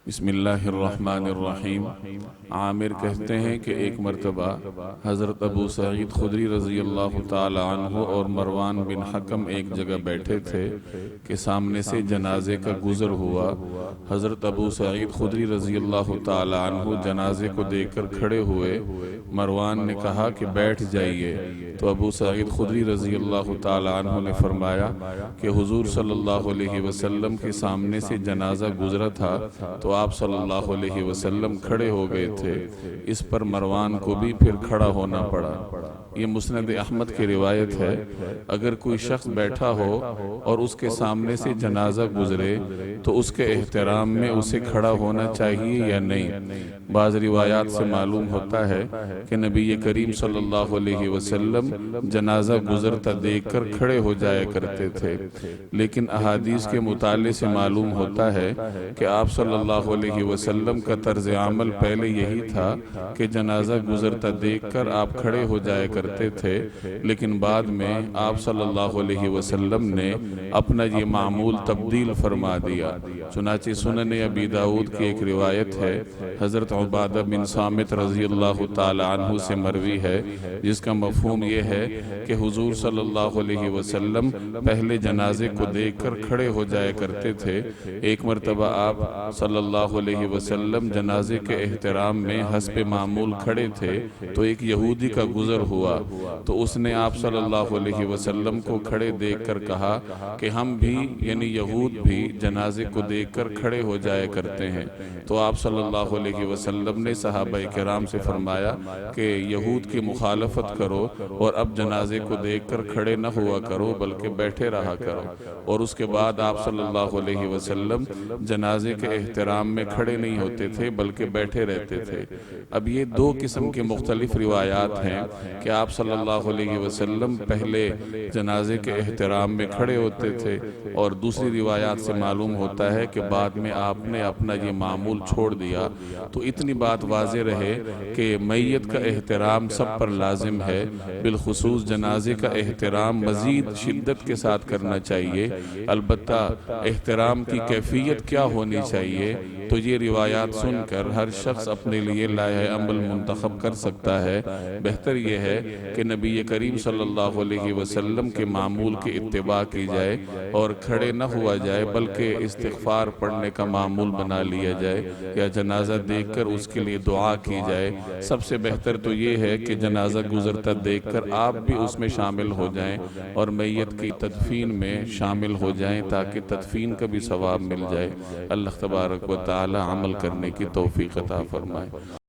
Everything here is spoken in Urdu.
بسم اللہ الرحمن الرحیم۔ عامر کہتے ہیں کہ ایک مرتبہ حضرت ابو سعید خدری رضی اللہ تعالی عنہ اور مروان بن حکم ایک جگہ بیٹھے تھے کہ سامنے سے جنازے کا گزر ہوا۔ حضرت ابو سعید خدری رضی اللہ تعالی عنہ جنازے کو دیکھ کر کھڑے ہوئے۔ مروان نے کہا کہ بیٹھ جائیے، تو ابو سعید خدری رضی اللہ تعالی عنہ نے فرمایا کہ حضور صلی اللہ علیہ وسلم کے سامنے سے جنازہ گزرا تھا تو آپ صلی اللہ علیہ وسلم کھڑے ہو گئے تھے۔ اس پر مروان کو بھی پھر کھڑا ہونا پڑا۔ یہ مسند احمد کی روایت ہے۔ اگر کوئی شخص بیٹھا ہو اور اس کے سامنے سے جنازہ گزرے تو اس کے احترام میں اسے کھڑا ہونا چاہیے یا نہیں؟ بعض روایات سے معلوم ہوتا ہے کہ نبی کریم صلی اللہ علیہ وسلم جنازہ گزرتا دیکھ کر کھڑے ہو جایا کرتے تھے، لیکن احادیث کے مطالعے سے معلوم ہوتا ہے کہ آپ صلی اللہ علیہ وسلم کا طرز عمل پہلے یہی تھا کہ جنازہ گزرتا دیکھ کر آپ کھڑے ہو جایا کرتے تھے، لیکن بعد میں آپ صلی اللہ علیہ وسلم نے اپنا یہ معمول تبدیل فرما دیا۔ چنانچہ سنن ابی داؤد کی ایک روایت ہے، حضرت عبادہ بن صامت رضی اللہ تعالی عنہ سے مروی ہے، جس کا مفہوم یہ ہے کہ حضور صلی اللہ علیہ وسلم پہلے جنازے کو دیکھ کر کھڑے ہو جایا کرتے تھے۔ ایک مرتبہ آپ صلی اللہ علیہ وسلم جنازے کے احترام میں حسب معمول کھڑے تھے تو ایک یہودی کا گزر ہوا، تو اس نے آپ صلی اللہ علیہ وسلم کو کھڑے دیکھ کر کہا کہ ہم بھی یعنی یہود بھی جنازے کو دیکھ کر کھڑے ہو جایا کرتے ہیں۔ تو آپ صلی اللہ علیہ وسلم نے صحابہ کرام سے فرمایا کہ یہود کی مخالفت کرو اور اب جنازے کو دیکھ کر کھڑے نہ ہوا کرو بلکہ بیٹھے رہا کرو، اور اس کے بعد آپ صلی اللہ علیہ وسلم جنازے کے احترام میں کھڑے نہیں ہوتے تھے بلکہ بیٹھے رہتے تھے۔ اب یہ دو قسم کے مختلف روایات ہیں کہ آپ صلی اللہ علیہ وسلم پہلے جنازے کے احترام میں کھڑے ہوتے تھے، اور دوسری روایات سے معلوم ہوتا ہے کہ بعد میں آپ نے اپنا یہ معمول چھوڑ دیا۔ تو اتنی بات واضح رہے کہ میت کا احترام سب پر لازم ہے، بالخصوص جنازے کا احترام مزید شدت کے ساتھ کرنا چاہیے۔ البتہ احترام کی کیفیت کیا ہونی چاہیے تو یہ روایات سن کر ہر شخص اپنے لیے لائحہ عمل منتخب کر سکتا ہے۔ بہتر یہ ہے کہ نبی کریم صلی اللہ علیہ وسلم کے معمول کی اتباع کی جائے اور کھڑے نہ ہوا جائے بلکہ استغفار پڑھنے کا معمول بنا لیا جائے، یا جنازہ دیکھ کر اس کے لیے دعا کی جائے۔ سب سے بہتر تو یہ ہے کہ جنازہ گزرتا دیکھ کر آپ بھی اس میں شامل ہو جائیں اور میت کی تدفین میں شامل ہو جائیں تاکہ تدفین کا بھی ثواب مل جائے۔ اللہ تبارک و تعالی عمل کرنے کی توفیق عطا فرمائے۔